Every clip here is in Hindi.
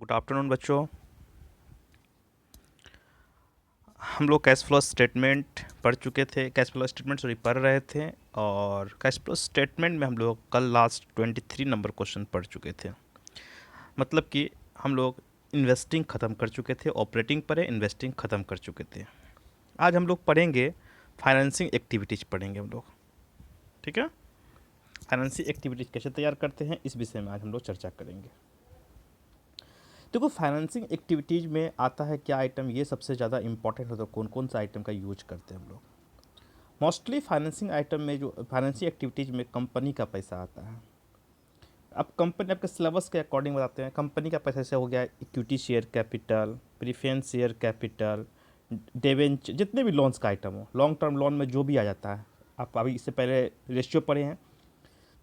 गुड आफ्टरनून बच्चों। हम लोग कैश फ्लो स्टेटमेंट पढ़ चुके थे, कैश फ्लो स्टेटमेंट पढ़ रहे थे। और कैश फ्लो स्टेटमेंट में हम लोग कल लास्ट 23 नंबर क्वेश्चन पढ़ चुके थे। मतलब कि हम लोग इन्वेस्टिंग ख़त्म कर चुके थे, ऑपरेटिंग पढ़े, इन्वेस्टिंग ख़त्म कर चुके थे। आज हम लोग पढ़ेंगे फाइनेंसिंग एक्टिविटीज़ पढ़ेंगे हम लोग। ठीक है, फाइनेंसिंग एक्टिविटीज़ कैसे तैयार करते हैं इस विषय में आज हम लोग चर्चा करेंगे। देखो, फाइनेंसिंग एक्टिविटीज़ में आता है क्या आइटम, ये सबसे ज़्यादा इंपॉर्टेंट होता है। कौन कौन सा आइटम का यूज करते हैं हम लोग? मोस्टली फाइनेंसिंग आइटम में, जो फाइनेंसिंग एक्टिविटीज़ में कंपनी का पैसा आता है। अब कंपनी आपके सिलेबस के अकॉर्डिंग बताते हैं। कंपनी का पैसा जैसे हो गया equity share capital, preference share capital, debenture, जितने भी लोन्स का आइटम हो, लॉन्ग टर्म लोन में जो भी आ जाता है। आप अभी इससे पहले रेशियो पढ़े हैं,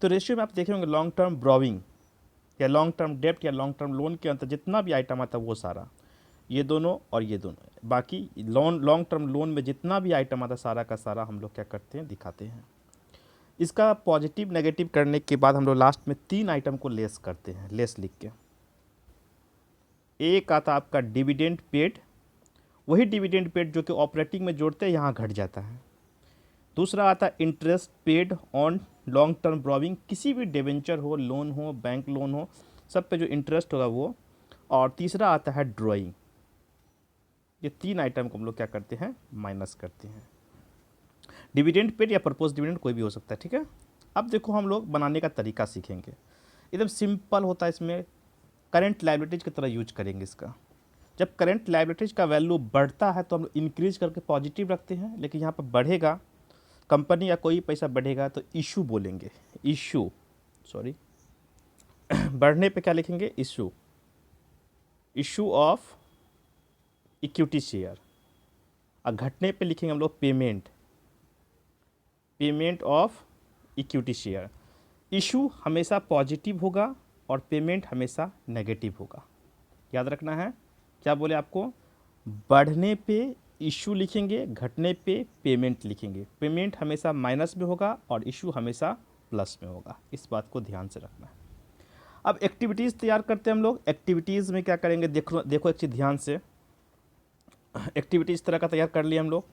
तो रेशियो में आप देखे होंगे लॉन्ग टर्म ब्रोविंग या लॉन्ग टर्म डेप्ट या लॉन्ग टर्म लोन के अंदर जितना भी आइटम आता है वो सारा, ये दोनों और ये दोनों, बाकी लॉन्ग टर्म लोन में जितना भी आइटम आता है सारा का सारा हम लोग क्या करते हैं, दिखाते हैं। इसका पॉजिटिव नेगेटिव करने के बाद हम लोग लास्ट में 3 आइटम को लेस करते हैं, लेस लिख के। एक आता आपका डिविडेंड पेड, वही डिविडेंड पेड जो कि ऑपरेटिंग में जोड़ते हैं यहाँ घट जाता है। दूसरा आता है interest paid on long term borrowing, किसी भी डिवेंचर हो, लोन हो, बैंक लोन हो, सब पे जो इंटरेस्ट होगा वो। और तीसरा आता है ड्राइंग। ये 3 आइटम को हम लोग क्या करते हैं, माइनस करते हैं। डिविडेंड पेड या प्रपोज डिविडेंड कोई भी हो सकता है। ठीक है, अब देखो हम लोग बनाने का तरीका सीखेंगे। एकदम सिंपल होता है। इसमें करंट लायबिलिटीज की तरह यूज करेंगे इसका। जब करंट लायबिलिटीज का वैल्यू बढ़ता है तो हम इंक्रीज करके पॉजिटिव रखते हैं, लेकिन यहाँ पर बढ़ेगा, कंपनी या कोई पैसा बढ़ेगा तो इशू बोलेंगे। इशू, सॉरी, बढ़ने पे क्या लिखेंगे, issue, issue of equity share. और घटने पे लिखेंगे हम लोग payment, payment of equity share. Issue हमेशा पॉजिटिव होगा और पेमेंट हमेशा नेगेटिव होगा। याद रखना है, क्या बोले आपको, बढ़ने पे इशू लिखेंगे, घटने पे पेमेंट लिखेंगे। पेमेंट हमेशा माइनस में होगा और इशू हमेशा प्लस में होगा। इस बात को ध्यान से रखना है। अब एक्टिविटीज़ तैयार करते हैं हम लोग। एक्टिविटीज़ में क्या करेंगे, देखो देखो एक चीज़ ध्यान से। एक्टिविटी इस तरह का तैयार कर लिए हम लोग।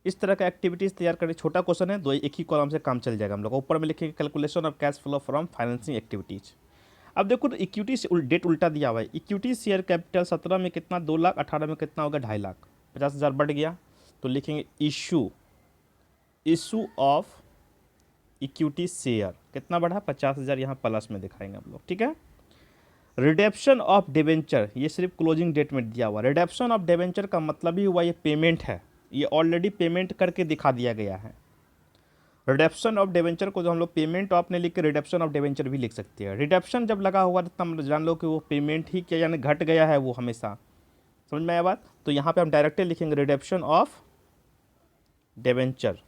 इस तरह का एक्टिविटीज़ तैयार करने, छोटा क्वेश्चन है, दो एक ही कॉलम से काम चल जाएगा हम लोग। ऊपर में लिखेंगे calculation of cash flow from financing activities. अब देखो, तो इक्विटी से डेट उल्टा दिया हुआ है। इक्विटी शेयर कैपिटल 17 में कितना, 2 लाख, 18 में कितना होगा, 2.5 लाख, 50,000 बढ़ गया। तो लिखेंगे issue, issue of equity share कितना बढ़ा, 50,000, यहाँ प्लस में दिखाएंगे हम लोग। ठीक है, रिडेप्शन ऑफ डिवेंचर, ये सिर्फ क्लोजिंग डेट में दिया हुआ। रिडेप्शन ऑफ डिवेंचर का मतलब ही हुआ ये पेमेंट है, ये ऑलरेडी पेमेंट करके दिखा दिया गया है। रिडेप्शन ऑफ डिवेंचर को जो हम लोग पेमेंट ऑफ ने लिख के रिडेप्शन ऑफ डिवेंचर भी लिख सकते हैं। रिडेप्शन जब लगा हुआ तो हम जान लो कि वो पेमेंट ही क्या, यानी घट गया है वो हमेशा। समझ में आया बात? तो यहाँ पे हम डायरेक्टली लिखेंगे रिडेप्शन ऑफ डिवेंचर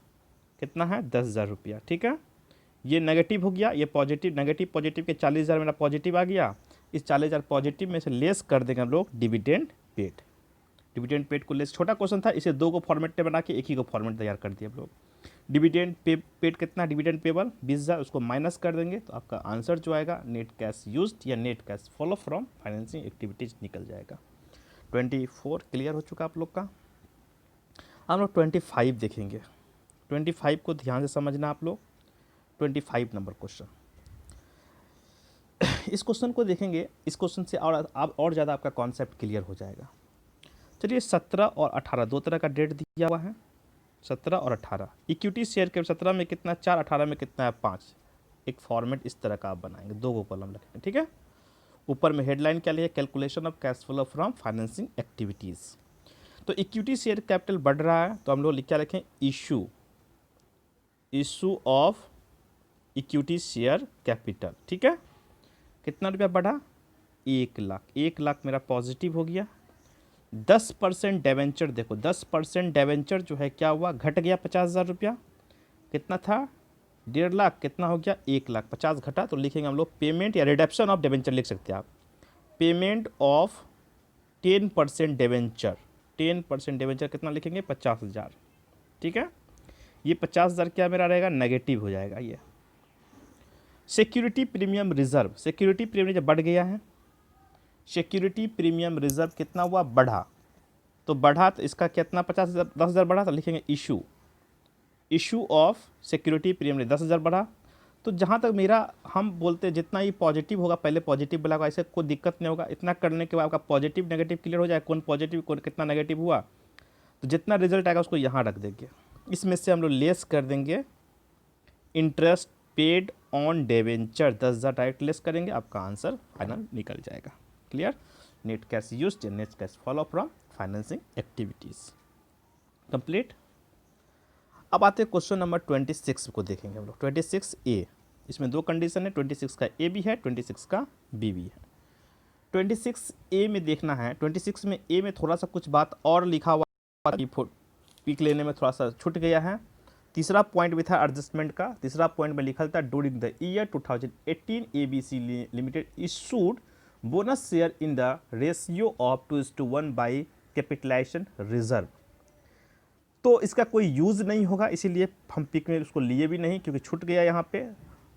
कितना है, 10,000 रुपया। ठीक है, ये नेगेटिव हो गया, ये पॉजिटिव, नेगेटिव पॉजिटिव के 40,000 मेरा पॉजिटिव आ गया। इस 40,000 पॉजिटिव में से लेस कर देंगे हम लोग डिविडेंड पेड। डिविडेंड पेड को लेस, छोटा क्वेश्चन था, इसे 2 को फॉर्मेट में बना के एक ही को फॉर्मेट तैयार कर दिया हम लोग। डिविडेंड पेड कितना, डिविडेंड पेबल 20,000, उसको माइनस कर देंगे तो आपका आंसर जो आएगा नेट कैश यूज्ड या net cash flow from financing activities निकल जाएगा। 24 क्लियर हो चुका आप लोग का। हम लोग 25 देखेंगे। 25 को ध्यान से समझना आप लोग। 25 नंबर क्वेश्चन, इस क्वेश्चन को देखेंगे, इस क्वेश्चन से और ज़्यादा आपका कॉन्सेप्ट क्लियर हो जाएगा। चलिए, 17 और 18 दो तरह का डेट दिया हुआ है, 17 और 18। इक्विटी शेयर के 17 में कितना, 4, 18 में कितना है, 5। एक फॉर्मेट इस तरह का आप बनाएंगे, 2 को कॉलम रखेंगे। ठीक है, ऊपर में हेडलाइन क्या लिया, calculation of cash flow from financing activities. तो इक्विटी शेयर कैपिटल बढ़ रहा है तो हम लोग क्या लिखें, issue, issue of equity share capital. ठीक है, कितना रुपया बढ़ा, 1 लाख। 1 लाख मेरा पॉजिटिव हो गया। 10% डेवेंचर, देखो 10% डेवेंचर जो है क्या हुआ, घट गया 50,000 रुपया। कितना था, 1.5 लाख, कितना हो गया, 1 लाख। 50 घटा तो लिखेंगे हम लोग पेमेंट या रिडक्शन ऑफ डेवेंचर लिख सकते हैं आप। पेमेंट ऑफ 10% डेवेंचर, 10% डेवेंचर कितना लिखेंगे, 50,000। ठीक है, ये 50,000 क्या मेरा रहेगा, नेगेटिव हो जाएगा ये। Security premium reserve, security premium जब बढ़ गया है सिक्योरिटी प्रीमियम रिजर्व कितना हुआ, बढ़ा, तो बढ़ा तो इसका कितना 50,000 10,000 बढ़ा, तो लिखेंगे इशू ऑफ सिक्योरिटी प्रीमियम 10,000 बढ़ा। तो जहाँ तक मेरा हम बोलते हैं जितना ही पॉजिटिव होगा पहले पॉजिटिव बोला, ऐसे कोई दिक्कत नहीं होगा। इतना करने के बाद आपका पॉजिटिव नेगेटिव क्लियर हो जाए, कौन पॉजिटिव कौन कितना नेगेटिव हुआ, तो जितना रिजल्ट आएगा उसको यहाँ रख देंगे। इसमें से हम लोग लेस कर देंगे interest paid on debenture, 10,000 direct less करेंगे, आपका आंसर फाइनल निकल जाएगा। Clear. Net cash use and net cash follow from financing activities complete. अब आते हैं क्वेश्चन नंबर 26 को देखेंगे हम लोग। 26A, इसमें दो कंडीशन है, 26 का ए भी है, 26 का बी भी है। 26A में देखना है, 26 में ए में थोड़ा सा कुछ बात और लिखा हुआ, पिक लेने में थोड़ा सा छूट गया है। तीसरा पॉइंट भी था एडजस्टमेंट का, तीसरा पॉइंट में लिखा था during the year 2018 ABC limited issued bonus share in the ratio of 2:1 by capitalisation reserve. तो इसका कोई यूज़ नहीं होगा, इसीलिए हम पिक में उसको लिए भी नहीं, क्योंकि छूट गया यहाँ पे।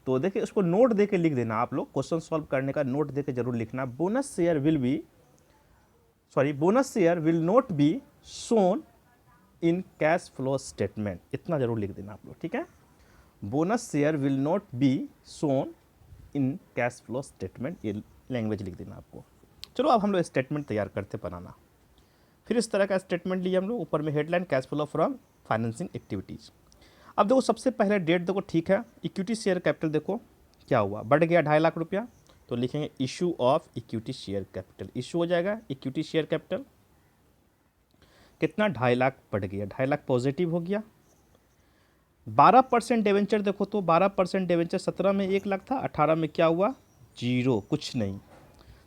तो देखिए उसको नोट दे के लिख देना, आप लोग क्वेश्चन सॉल्व करने का नोट दे के जरूर लिखना। Bonus share will not be shown in cash flow statement, इतना जरूर लिख देना आप लोग, ठीक है। Bonus share will not be shown in cash flow statement, ये लैंग्वेज लिख देना आपको। चलो अब हम लोग स्टेटमेंट तैयार करते बनाना। फिर इस तरह का स्टेटमेंट लिए हम लोग, ऊपर में headline cash flow from financing activities. अब देखो सबसे पहले डेट देखो, ठीक है। इक्विटी शेयर कैपिटल देखो क्या हुआ, बढ़ गया 2.5 लाख रुपया, तो लिखेंगे issue of equity share capital. Issue हो जाएगा इक्विटी शेयर कैपिटल कितना, 2.5 लाख बढ़ गया, 2.5 लाख पॉजिटिव हो गया। 12% डिवेंचर देखो, तो 12% डिवेंचर 17 में 1 लाख था, 18 में क्या हुआ, 0, कुछ नहीं।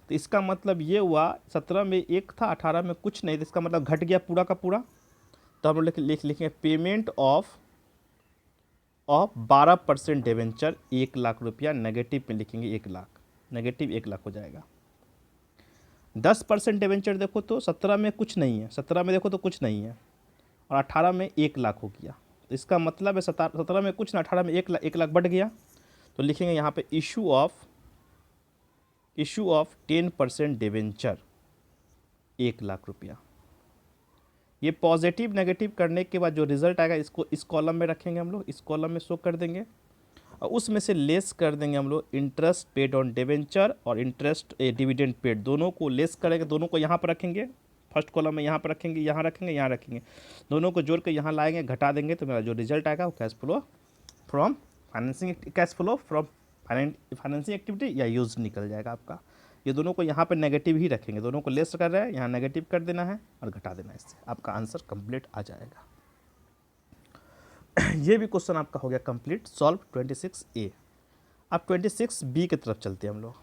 तो इसका मतलब ये हुआ 17 में 1 था, 18 में कुछ नहीं, तो इसका मतलब घट गया पूरा का पूरा। तो हम लोग लिखेंगे पेमेंट ऑफ 12% डिवेंचर 1 लाख रुपया, नेगेटिव में लिखेंगे 1 लाख, नेगेटिव 1 लाख हो जाएगा। 10% डिवेंचर देखो तो 17 में कुछ नहीं है, 17 में देखो तो कुछ नहीं है, और 18 में 1 लाख हो गया। तो इसका मतलब है 17 में कुछ ना, 18 में 1 लाख बढ़ गया। तो लिखेंगे यहाँ पे इशू ऑफ 10% डिवेंचर 1 लाख रुपया। ये पॉजिटिव नेगेटिव करने के बाद जो रिजल्ट आएगा इसको इस कॉलम में रखेंगे हम लोग, इस कॉलम में शो कर देंगे, और उसमें से लेस कर देंगे हम लोग इंटरेस्ट पेड ऑन डिवेंचर और इंटरेस्ट डिविडेंड पेड, दोनों को लेस करेंगे, दोनों को यहाँ पर रखेंगे, फर्स्ट कॉलम में यहाँ पर रखेंगे, यहाँ रखेंगे, यहाँ रखेंगे, दोनों को जोड़ के यहाँ लाएंगे, घटा देंगे, तो मेरा जो रिजल्ट आएगा वो cash flow from financing activity या यूज निकल जाएगा आपका। ये दोनों को यहाँ पे नेगेटिव ही रखेंगे, दोनों को लेस कर रहे हैं, यहाँ नेगेटिव कर देना है और घटा देना है, इससे आपका आंसर कंप्लीट आ जाएगा। ये भी क्वेश्चन आपका हो गया कंप्लीट सॉल्व 26A। अब 26B की तरफ चलते हैं हम लोग।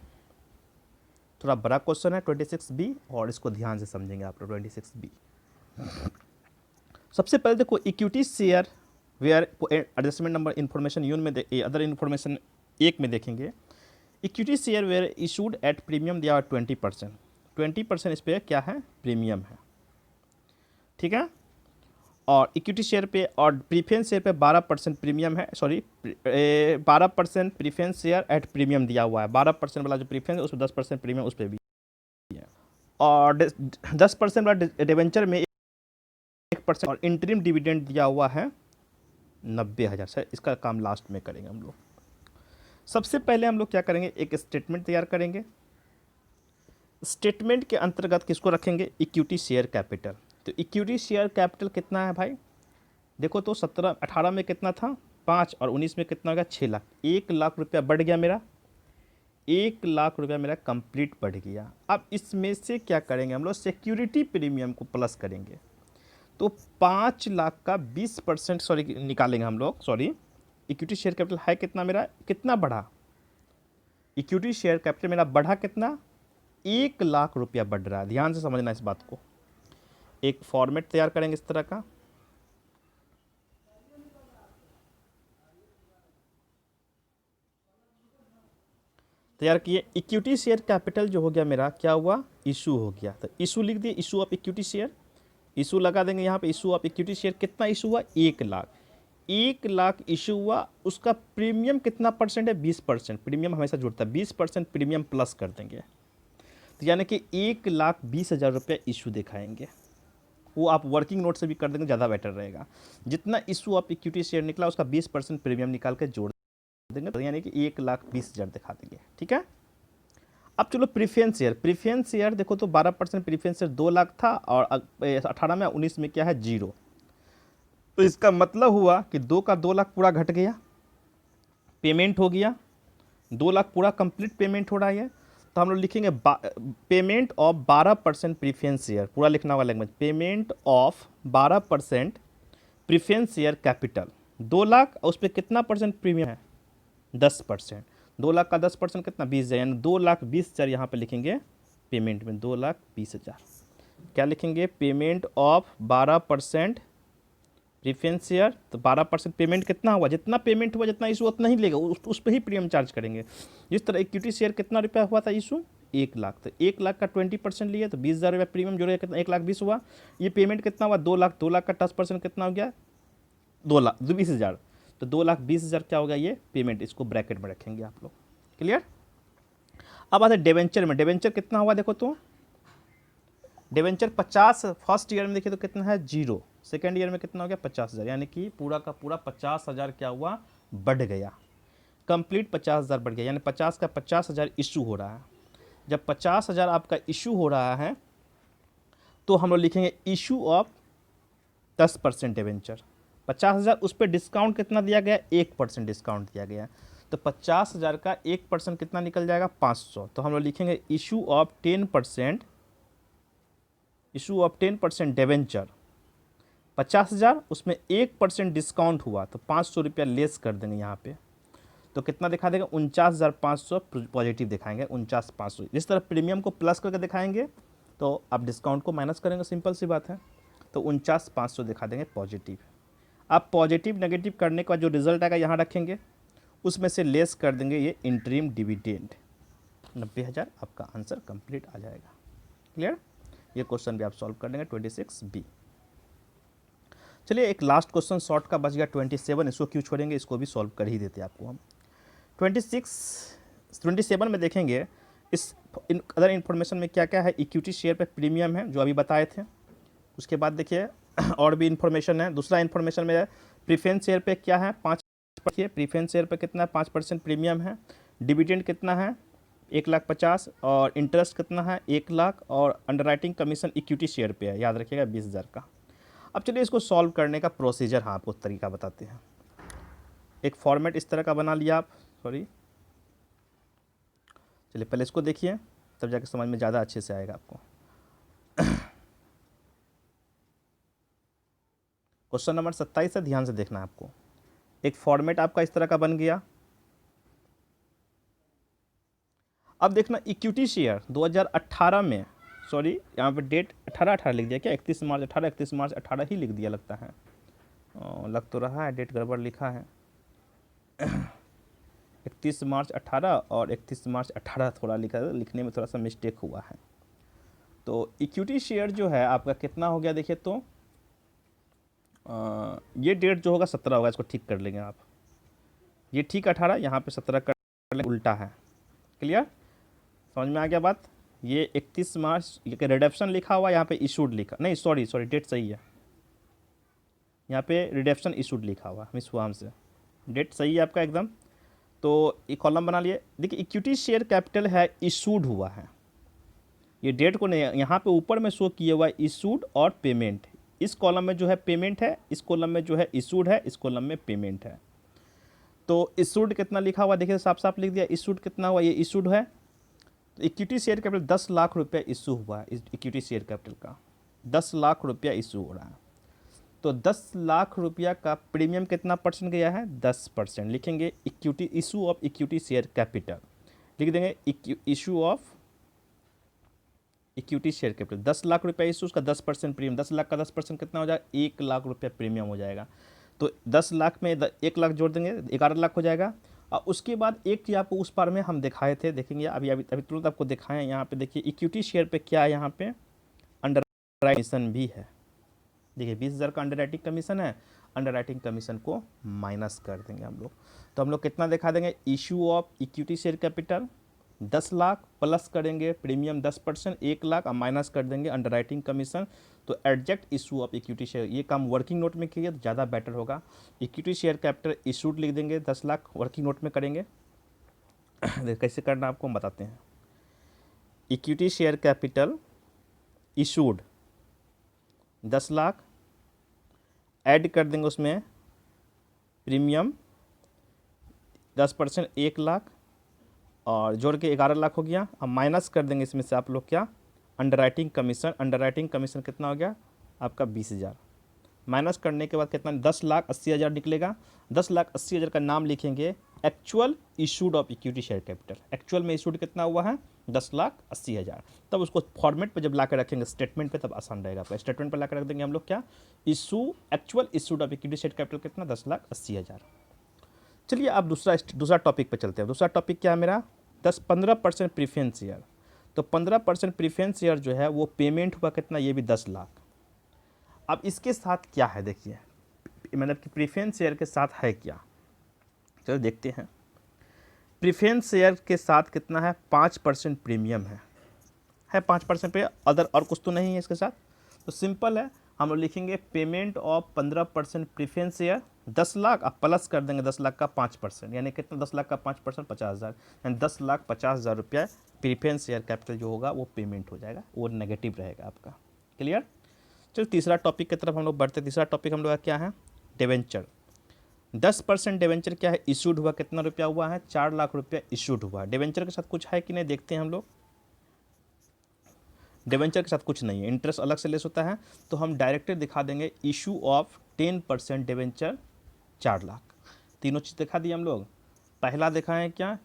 थोड़ा बड़ा क्वेश्चन है 26B, और इसको ध्यान से समझेंगे आप लोग। 26B सबसे पहले देखो equity share were adjustment number information यून में अदर इन्फॉर्मेशन 1 में देखेंगे। Equity share were issued at premium दिया 20%, इस पर क्या है, प्रीमियम है, ठीक है। और इक्विटी शेयर पे और प्रीफरेंस शेयर पे 12% प्रीमियम है, 12% प्रीफरेंस शेयर एट प्रीमियम दिया हुआ है। 12% वाला जो प्रीफरेंस है उसमें 10% प्रीमियम उस पर भी है, और 10% वाला डिवेंचर में 1%, और इंटरिम डिविडेंड दिया हुआ है 90,000 से। इसका काम लास्ट में करेंगे हम लोग। सबसे पहले हम लोग क्या करेंगे, एक स्टेटमेंट तैयार करेंगे। स्टेटमेंट के अंतर्गत किसको रखेंगे, इक्विटी शेयर कैपिटल। तो इक्विटी शेयर कैपिटल कितना है भाई, देखो तो 18 में कितना था 5, और 19 में कितना हो गया 6 लाख, 1 लाख रुपया बढ़ गया मेरा, 1 लाख रुपया मेरा कंप्लीट बढ़ गया। अब इसमें से क्या करेंगे हम लोग, सिक्योरिटी प्रीमियम को प्लस करेंगे, तो 5 लाख का 20% निकालेंगे हम लोग। इक्विटी शेयर कैपिटल है कितना मेरा, कितना बढ़ा, इक्विटी शेयर कैपिटल मेरा बढ़ा कितना, 1 लाख रुपया बढ़ रहा है। ध्यान से समझना इस बात को। एक फॉर्मेट तैयार करेंगे इस तरह का, तैयार किए। इक्विटी शेयर कैपिटल जो हो गया मेरा क्या हुआ, इशू हो गया, तो इशू लिख दिए, issue of equity share, issue लगा देंगे यहाँ पे। इशू ऑफ इक्विटी शेयर कितना इशू हुआ, 1 लाख, 1 लाख इशू हुआ। उसका प्रीमियम कितना परसेंट है, 20%, प्रीमियम हमेशा जुड़ता है, 20% प्रीमियम प्लस कर देंगे। तो यानी कि 1,20,000 रुपये इशू दिखाएंगे। वो आप वर्किंग नोट से भी कर देंगे, ज़्यादा बेटर रहेगा। जितना इशू आप इक्विटी शेयर निकला उसका 20% प्रीमियम निकाल के जोड़ देंगे, तो यानी कि 1,20,000 दिखा देंगे। ठीक है। अब चलो प्रीफरेंस शेयर। प्रीफरेंस शेयर देखो तो 12% प्रीफरेंस शेयर 2 लाख था, और 18 में 19 में क्या है 0। तो इसका मतलब हुआ कि 2 का 2 लाख पूरा घट गया, पेमेंट हो गया 2 लाख पूरा कंप्लीट पेमेंट हो रहा है। तो हम लोग लिखेंगे पेमेंट ऑफ 12% प्रीफरेंस शेयर, पूरा लिखना होगा language, payment of 12% preference share capital 2 lakh, उस पर कितना परसेंट प्रीमियम है 10%। 2 लाख का 10% कितना 20,000, यानी 2,20,000 यहाँ पे लिखेंगे पेमेंट में, 2,20,000 क्या लिखेंगे, पेमेंट ऑफ 12% प्रीफरेंस शेयर। तो 12% पेमेंट कितना हुआ, जितना पेमेंट हुआ जितना इशू उतना ही लेगा, उस पर ही प्रीमियम चार्ज करेंगे। जिस तरह इक्विटी शेयर कितना रुपया हुआ था इशू 1 लाख, तो 1 लाख का 20% लिए तो 20,000 रुपया प्रीमियम जोड़ेगा, कितना 1,20,000 हुआ। ये पेमेंट कितना हुआ 2 लाख, 2 लाख का 10% कितना हो गया 2,20,000, तो 2,20,000 क्या होगा ये पेमेंट, इसको ब्रैकेट में रखेंगे आप लोग। क्लियर। अब आते डिवेंचर में। डिवेंचर कितना हुआ देखो तो, डिवेंचर 50 फर्स्ट ईयर में देखिए तो कितना है 0, सेकेंड ईयर में कितना हो गया 50,000, यानी कि पूरा का पूरा 50,000 क्या हुआ बढ़ गया, कंप्लीट 50,000 बढ़ गया, यानी 50 का 50,000 इशू हो रहा है। जब 50,000 आपका इशू हो रहा है तो हम लोग लिखेंगे इशू ऑफ 10% डिवेंचर। 50,000 उस पर डिस्काउंट कितना दिया गया 1% डिस्काउंट दिया गया, तो 50,000 का 1% कितना निकल जाएगा 500। तो हम लोग लिखेंगे issue of 10%, issue of 10% debenture 50,000, उसमें 1% डिस्काउंट हुआ तो 500 रुपया लेस कर देंगे यहाँ पे, तो कितना दिखा देगा 49,500 पॉजिटिव दिखाएंगे, 49,500। जिस तरह प्रीमियम को प्लस करके दिखाएंगे तो आप डिस्काउंट को माइनस करेंगे, सिंपल सी बात है, तो 49,500 दिखा देंगे पॉजिटिव। आप पॉजिटिव नेगेटिव करने का जो रिजल्ट आएगा यहाँ रखेंगे, उसमें से लेस कर देंगे ये इंटरिम डिविडेंड, 90,000 आपका आंसर कंप्लीट आ जाएगा। क्लियर। ये क्वेश्चन भी आप सॉल्व कर देंगे 26B। चलिए एक लास्ट क्वेश्चन शॉर्ट का बच गया 27, इसको क्यों छोड़ेंगे, इसको भी सॉल्व कर ही देते आपको हम। 27 में देखेंगे इस अदर इन्फॉर्मेशन में क्या क्या है। इक्विटी शेयर पे प्रीमियम है जो अभी बताए थे, उसके बाद देखिए और भी इन्फॉर्मेशन है। दूसरा इन्फॉर्मेशन में प्रीफरेंस शेयर पे क्या है 5%, प्रीफरेंस शेयर पे कितना 5% प्रीमियम है। डिविडेंड कितना है 1,50,000, और इंटरेस्ट कितना है 1 लाख, और अंडरराइटिंग कमीशन इक्विटी शेयर पे है, याद रखिएगा 20,000 का। अब चलिए इसको सॉल्व करने का प्रोसीजर हाँ आपको तरीका बताते हैं। एक फॉर्मेट इस तरह का बना लिया आप, सॉरी चलिए पहले इसको देखिए तब जाके समझ में ज़्यादा अच्छे से आएगा आपको। क्वेश्चन नंबर 27 है, ध्यान से देखना है आपको। एक फॉर्मेट आपका इस तरह का बन गया। अब देखना इक्विटी शेयर 2018 में, सॉरी यहाँ पे डेट 18 लिख दिया क्या, 31 मार्च 18, 31 मार्च 18 ही लिख दिया लगता है, लग तो रहा है डेट गड़बड़ लिखा है 31 मार्च 18 और 31 मार्च 18 थोड़ा लिखा, लिखने में थोड़ा सा मिस्टेक हुआ है। तो इक्विटी शेयर जो है आपका कितना हो गया देखिए तो ये डेट जो होगा 17 होगा, इसको ठीक कर लेंगे आप, ये ठीक 18 यहाँ पे 17 कर लेंगे, उल्टा है। क्लियर, समझ में आ गया बात। ये 31 मार्च ये रिडम्पशन लिखा हुआ, यहाँ पे इशूड लिखा, नहीं सॉरी डेट सही है, यहाँ पे रिडम्पशन इशूड लिखा हुआ मिस हुआ हमसे, डेट सही है आपका एकदम। तो एक कॉलम बना लिए, देखिए इक्विटी शेयर कैपिटल है इशूड हुआ है, ये डेट को नहीं यहाँ पे ऊपर में शो किया हुआ है इशूड और पेमेंट, इस कॉलम में जो है पेमेंट है, इस कॉलम में जो है इशूड है, इस कॉलम में पेमेंट है। तो इशूड कितना लिखा हुआ देखिए साफ साफ लिख दिया, इशूड कितना हुआ ये इशूड है। तो इक्विटी शेयर कैपिटल 10 लाख रुपया इशू हुआ है, इक्विटी शेयर कैपिटल का 10 लाख रुपया इशू हो रहा है। तो 10 लाख रुपया का प्रीमियम कितना परसेंट गया है 10%, लिखेंगे equity issue of equity share capital, लिख देंगे issue of equity share capital 10 lakh रुपया इशू, उसका 10% प्रीमियम, 10 लाख का 10% कितना हो जाएगा 1 लाख रुपया प्रीमियम हो जाएगा। तो 10 लाख में 1 लाख जोड़ देंगे 11 लाख हो जाएगा। और उसके बाद एक चीज़ आपको उस पार में हम दिखाए थे, देखेंगे अभी तुरंत आपको दिखाएं, यहाँ पे देखिए इक्विटी शेयर पे क्या है, यहाँ पे अंडरराइटिंग कमीशन भी है, देखिए 20,000 का अंडरराइटिंग कमीशन है, अंडरराइटिंग कमीशन को माइनस कर देंगे हम लोग। तो हम लोग कितना दिखा देंगे issue of equity share capital 10 lakh plus करेंगे प्रीमियम 10%, 1 लाख और माइनस कर देंगे अंडरराइटिंग कमीशन। तो एडजेक्ट इशू ऑफ इक्विटी शेयर, ये काम वर्किंग नोट में कीजिए तो ज़्यादा बेटर होगा। इक्विटी शेयर कैपिटल इशूड लिख देंगे, 10 लाख वर्किंग नोट में करेंगे। कैसे करना आपको हम बताते हैं। Equity share capital issued 10 lakh, add कर देंगे उसमें प्रीमियम 10%, 1 लाख और जोड़ के 11 लाख हो गया। अब माइनस कर देंगे इसमें से आप लोग क्या, अंडरराइटिंग कमीशन। अंडरराइटिंग कमीशन कितना हो गया आपका 20,000। माइनस करने के बाद कितना 10,80,000 निकलेगा। 10,80,000 का नाम लिखेंगे actual issued of equity share capital. Actual में इशूड कितना हुआ है 10,80,000। तब उसको फॉर्मेट पे जब ला कर रखेंगे स्टेटमेंट पे तब आसान रहेगा आपका। स्टेटमेंट पे ला कर रख देंगे हम लोग क्या, issue actual issued of equity share capital कितना 10,80,000। चलिए अब दूसरा टॉपिक पे चलते हैं। दूसरा टॉपिक क्या है मेरा, 15% प्रीफरेंस शेयर। तो 15% प्रीफरेंस शेयर जो है वो पेमेंट हुआ कितना, ये भी 10 लाख। अब इसके साथ क्या है देखिए, मतलब कि प्रीफरेंस शेयर के साथ है क्या, चलो देखते हैं। प्रीफरेंस शेयर के साथ कितना है 5% प्रीमियम है 5% पे, अदर और कुछ तो नहीं है इसके साथ। तो सिंपल है, हम लोग लिखेंगे payment of 15% preference share 10 lakh, अब प्लस कर देंगे 10 लाख का 5%, यानी कितना 10 लाख का 5% 50,000, यानी 10,50,000 रुपया प्रीफरेंस शेयर कैपिटल जो होगा वो पेमेंट हो जाएगा, वो नेगेटिव रहेगा आपका। क्लियर। चलो तीसरा टॉपिक की तरफ हम लोग बढ़ते। तीसरा टॉपिक हम लोग का क्या है, डिवेंचर। 10% डिवेंचर क्या है, इशूड हुआ कितना रुपया हुआ है 4 लाख रुपया इशूड हुआ। डिवेंचर के साथ कुछ है कि नहीं देखते हैं हम लोग। डिवेंचर के साथ कुछ नहीं है, इंटरेस्ट अलग से लेस होता है। तो हम डायरेक्टली दिखा देंगे इशू ऑफ 10% डिवेंचर 4 लाख। तीनों चीज़ दिखा दिए हम लोग। पहला देखा है क्या,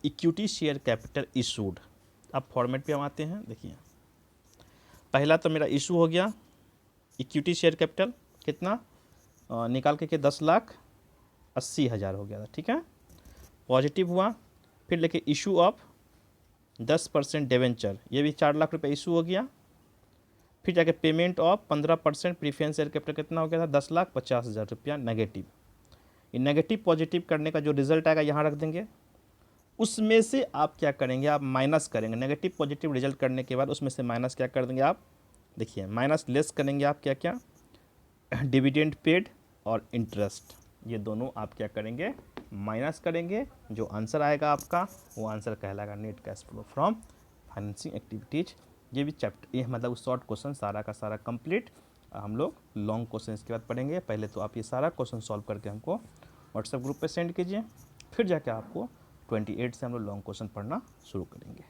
इक्विटी शेयर कैपिटल इशूड। अब फॉर्मेट पे हम आते हैं, देखिए पहला तो मेरा इशू हो गया इक्विटी शेयर कैपिटल कितना, निकाल के 10,80,000 हो गया था, ठीक है, पॉजिटिव हुआ। फिर लेके इशू ऑफ 10% डिवेंचर, ये भी 4 लाख रुपये इशू हो गया। फिर जाके payment of 15% preference share capital कितना हो गया था 10,50,000 रुपया नेगेटिव। ये नेगेटिव पॉजिटिव करने का जो रिजल्ट आएगा यहाँ रख देंगे। उसमें से आप क्या करेंगे, आप माइनस करेंगे। नेगेटिव पॉजिटिव रिजल्ट करने के बाद उसमें से माइनस क्या कर देंगे आप, देखिए माइनस लेस करेंगे आप क्या क्या, डिविडेंड पेड और इंटरेस्ट, ये दोनों आप क्या करेंगे माइनस करेंगे। जो आंसर आएगा आपका वो आंसर कहलाएगा net cash flow from financing activities. ये भी चैप्टर, ये मतलब शॉर्ट क्वेश्चन सारा का सारा कंप्लीट। हम लोग लॉन्ग क्वेश्चन इसके बाद पढ़ेंगे। पहले तो आप ये सारा क्वेश्चन सॉल्व करके हमको व्हाट्सएप ग्रुप पे सेंड कीजिए, फिर जाके आपको 28 से हम लोग लॉन्ग क्वेश्चन पढ़ना शुरू करेंगे।